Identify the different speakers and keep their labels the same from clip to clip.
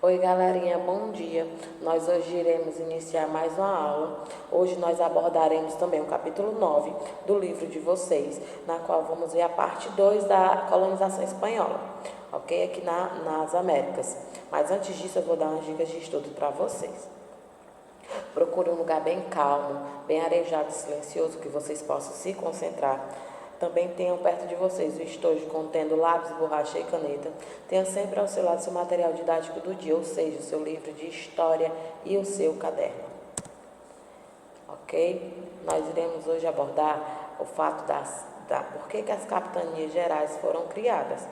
Speaker 1: Oi galerinha, bom dia. Nós hoje iremos iniciar mais uma aula. Hoje nós abordaremos também o capítulo 9 do livro de vocês, na qual vamos ver a parte 2 da colonização espanhola, ok? Aqui nas Américas. Mas antes disso eu vou dar umas dicas de estudo para vocês. Procure um lugar bem calmo, bem arejado e silencioso, que vocês possam se concentrar. Também tenham perto de vocês o estojo contendo lápis, borracha e caneta. Tenha sempre ao seu lado seu material didático do dia, ou seja, o seu livro de história e o seu caderno. Ok? Nós iremos hoje abordar o fato por que as capitanias gerais foram criadas.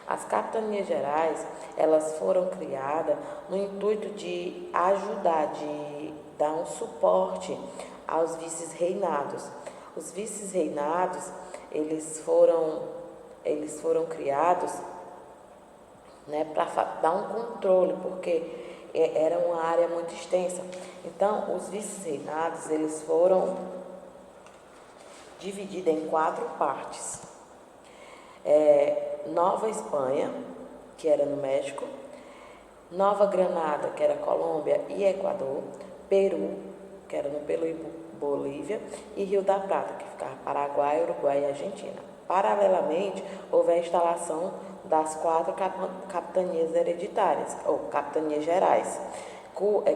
Speaker 1: As capitanias gerais, elas foram criadas no intuito de ajudar, de dar um suporte aos vices-reinados. Os vices-reinados, eles foram criados, né, para dar um controle, porque era uma área muito extensa. Então, os vices-reinados, eles foram divididos em 4 partes. Nova Espanha, que era no México, Nova Granada, que era Colômbia e Equador, Peru, que era no Peru e Bolívia, e Rio da Prata, que ficava Paraguai, Uruguai e Argentina. Paralelamente, houve a instalação das 4 capitanias hereditárias, ou capitanias gerais,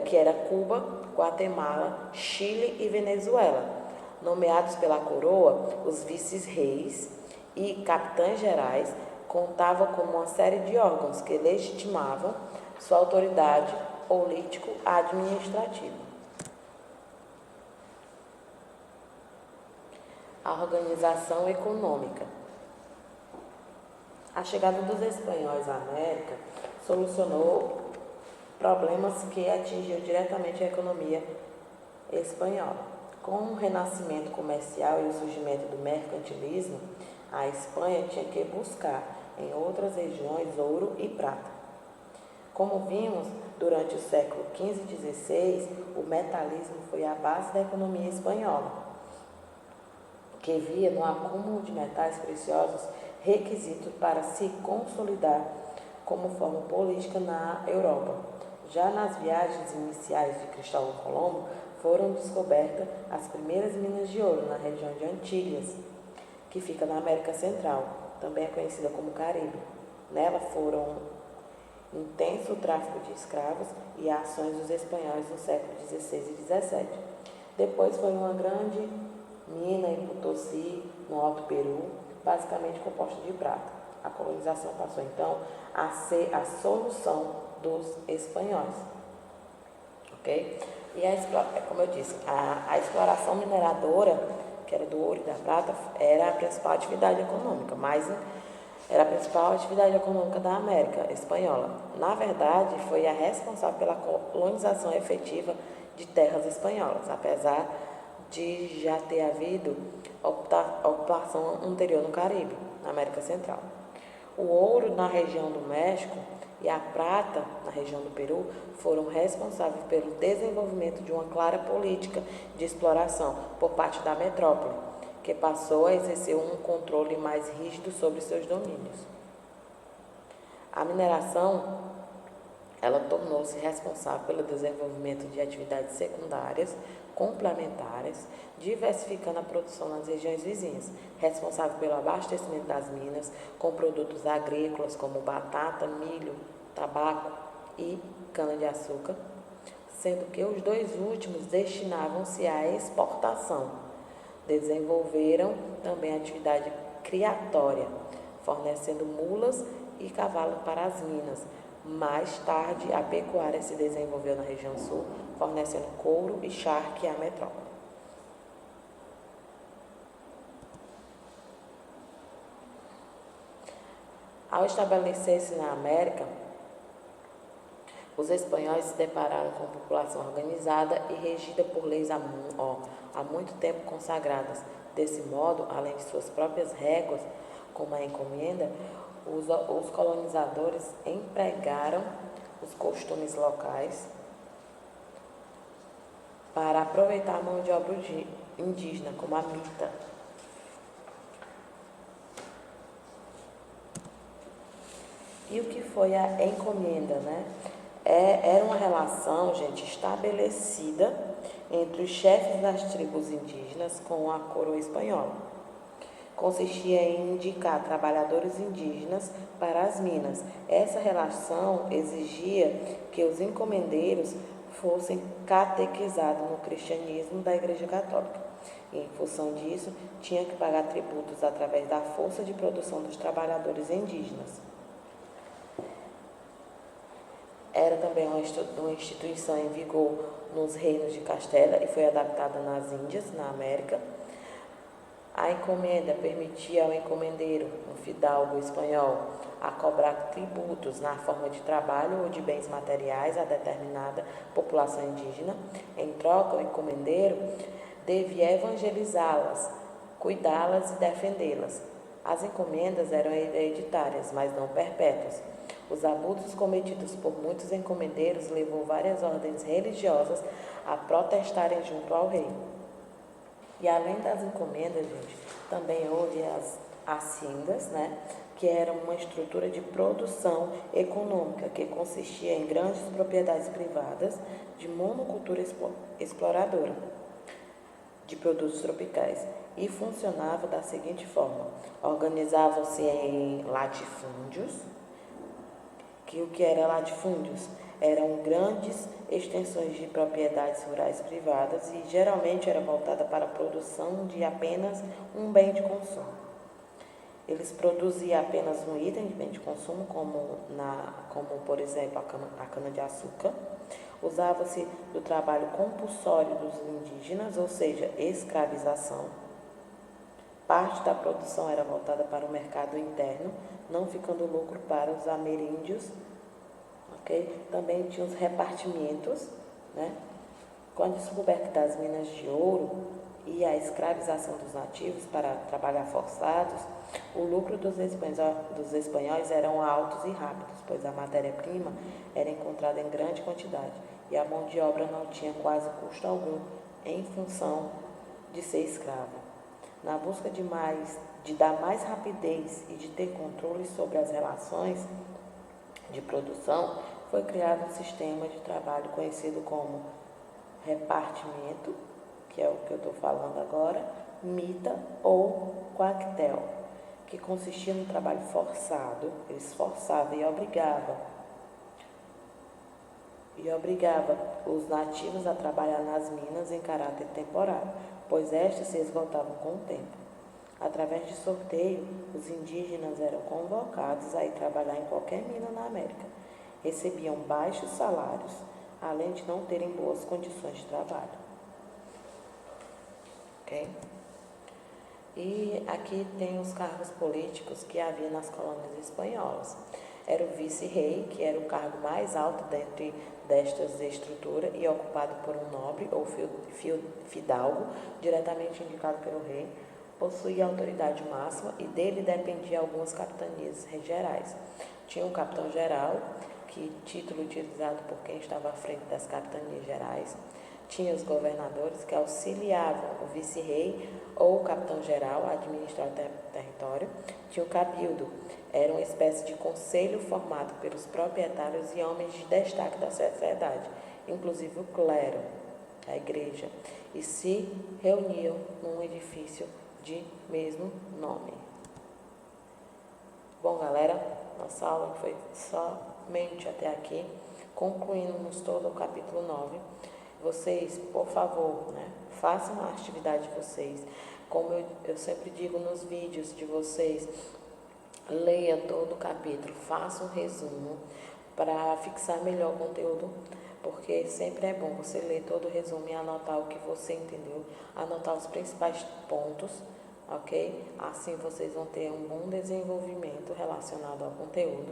Speaker 1: que era Cuba, Guatemala, Chile e Venezuela. Nomeados pela coroa, os vices-reis e capitães gerais contavam com uma série de órgãos que legitimavam sua autoridade político-administrativa. A organização econômica. A chegada dos espanhóis à América solucionou problemas que atingiam diretamente a economia espanhola. Com o renascimento comercial e o surgimento do mercantilismo, a Espanha tinha que buscar em outras regiões ouro e prata. Como vimos, durante o século XV e XVI, o metalismo foi a base da economia espanhola, que via no acúmulo de metais preciosos requisito para se consolidar como forma política na Europa. Já nas viagens iniciais de Cristóvão Colombo, foram descobertas as primeiras minas de ouro na região de Antilhas, que fica na América Central, também é conhecida como Caribe. Nela foram intenso tráfico de escravos e ações dos espanhóis no século XVI e XVII. Depois foi uma grande mina em Potosí, no Alto Peru, basicamente composta de prata. A colonização passou então a ser a solução dos espanhóis. Ok? E como eu disse, a exploração mineradora, que era do ouro e da prata, era a principal atividade econômica, era a principal atividade econômica da América Espanhola. Na verdade, foi a responsável pela colonização efetiva de terras espanholas, apesar de já ter havido ocupação anterior no Caribe, na América Central. O ouro na região do México e a prata na região do Peru foram responsáveis pelo desenvolvimento de uma clara política de exploração por parte da metrópole, que passou a exercer um controle mais rígido sobre seus domínios. A mineração, ela tornou-se responsável pelo desenvolvimento de atividades secundárias, complementares, diversificando a produção nas regiões vizinhas, responsável pelo abastecimento das minas com produtos agrícolas como batata, milho, tabaco e cana-de-açúcar, sendo que os 2 últimos destinavam-se à exportação. Desenvolveram também a atividade criatória, fornecendo mulas e cavalos para as minas. Mais tarde, a pecuária se desenvolveu na região sul, fornecendo couro e charque à metrópole. Ao estabelecer-se na América, os espanhóis se depararam com uma população organizada e regida por leis há muito tempo consagradas. Desse modo, além de suas próprias réguas, como a encomenda, os colonizadores empregaram os costumes locais para aproveitar a mão de obra indígena, como a mita. E o que foi a encomenda, né? Era uma relação, gente, estabelecida entre os chefes das tribos indígenas com a coroa espanhola. Consistia em indicar trabalhadores indígenas para as minas. Essa relação exigia que os encomendeiros fossem catequizados no cristianismo da Igreja Católica. E, em função disso, tinha que pagar tributos através da força de produção dos trabalhadores indígenas. Era também uma instituição em vigor nos reinos de Castela e foi adaptada nas Índias, na América. A encomenda permitia ao encomendeiro, um fidalgo espanhol, a cobrar tributos na forma de trabalho ou de bens materiais a determinada população indígena. Em troca, o encomendeiro devia evangelizá-las, cuidá-las e defendê-las. As encomendas eram hereditárias, mas não perpétuas. Os abusos cometidos por muitos encomendeiros levou várias ordens religiosas a protestarem junto ao rei. E além das encomendas, gente, também houve as haciendas, né, que eram uma estrutura de produção econômica que consistia em grandes propriedades privadas de monocultura exploradora de produtos tropicais e funcionava da seguinte forma: organizavam-se em latifúndios. O que era latifúndios? Eram grandes extensões de propriedades rurais privadas e geralmente era voltada para a produção de apenas um bem de consumo. Eles produziam apenas um item de bem de consumo, como por exemplo a cana-de-açúcar. Usava-se do trabalho compulsório dos indígenas, ou seja, escravização. Parte da produção era voltada para o mercado interno, não ficando lucro para os ameríndios. Okay? Também tinha os repartimentos, né? Com a descoberta das minas de ouro e a escravização dos nativos para trabalhar forçados, o lucro dos espanhóis eram altos e rápidos, pois a matéria-prima era encontrada em grande quantidade e a mão de obra não tinha quase custo algum em função de ser escravo. Na busca de dar mais rapidez e de ter controle sobre as relações de produção, foi criado um sistema de trabalho conhecido como repartimento, que é o que eu estou falando agora, mita ou coactel, que consistia no trabalho forçado. Eles forçavam e obrigava os nativos a trabalhar nas minas em caráter temporário, pois estas se esgotavam com o tempo. Através de sorteio, os indígenas eram convocados a ir trabalhar em qualquer mina na América. Recebiam baixos salários, além de não terem boas condições de trabalho. Ok? E aqui tem os cargos políticos que havia nas colônias espanholas. Era o vice-rei, que era o cargo mais alto dentre destas estruturas e ocupado por um nobre ou fidalgo, diretamente indicado pelo rei. Possuía autoridade máxima e dele dependia algumas capitanias gerais. Tinha um capitão-geral, que título utilizado por quem estava à frente das capitanias gerais. Tinha os governadores, que auxiliavam o vice-rei ou o capitão-geral a administrar o território. Tinha o cabildo, era uma espécie de conselho formado pelos proprietários e homens de destaque da sociedade, inclusive o clero, a igreja, e se reuniam num edifício de mesmo nome. Bom, galera, nossa aula foi somente até aqui, concluímos todo o capítulo 9. Vocês, por favor, né, façam a atividade de vocês. Como eu sempre digo nos vídeos de vocês, leia todo o capítulo, faça um resumo para fixar melhor o conteúdo, porque sempre é bom você ler todo o resumo e anotar o que você entendeu, anotar os principais pontos, ok? Assim vocês vão ter um bom desenvolvimento relacionado ao conteúdo.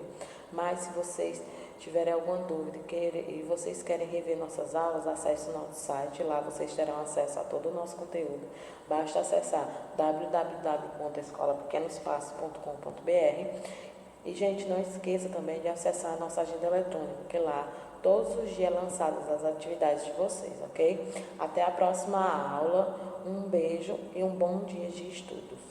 Speaker 1: Mas se vocês tiverem alguma dúvida e vocês querem rever nossas aulas, acesse o nosso site, lá vocês terão acesso a todo o nosso conteúdo. Basta acessar www.escolapequenospassos.com.br. E, gente, não esqueça também de acessar a nossa agenda eletrônica, porque lá todos os dias lançadas as atividades de vocês, ok? Até a próxima aula, um beijo e um bom dia de estudos.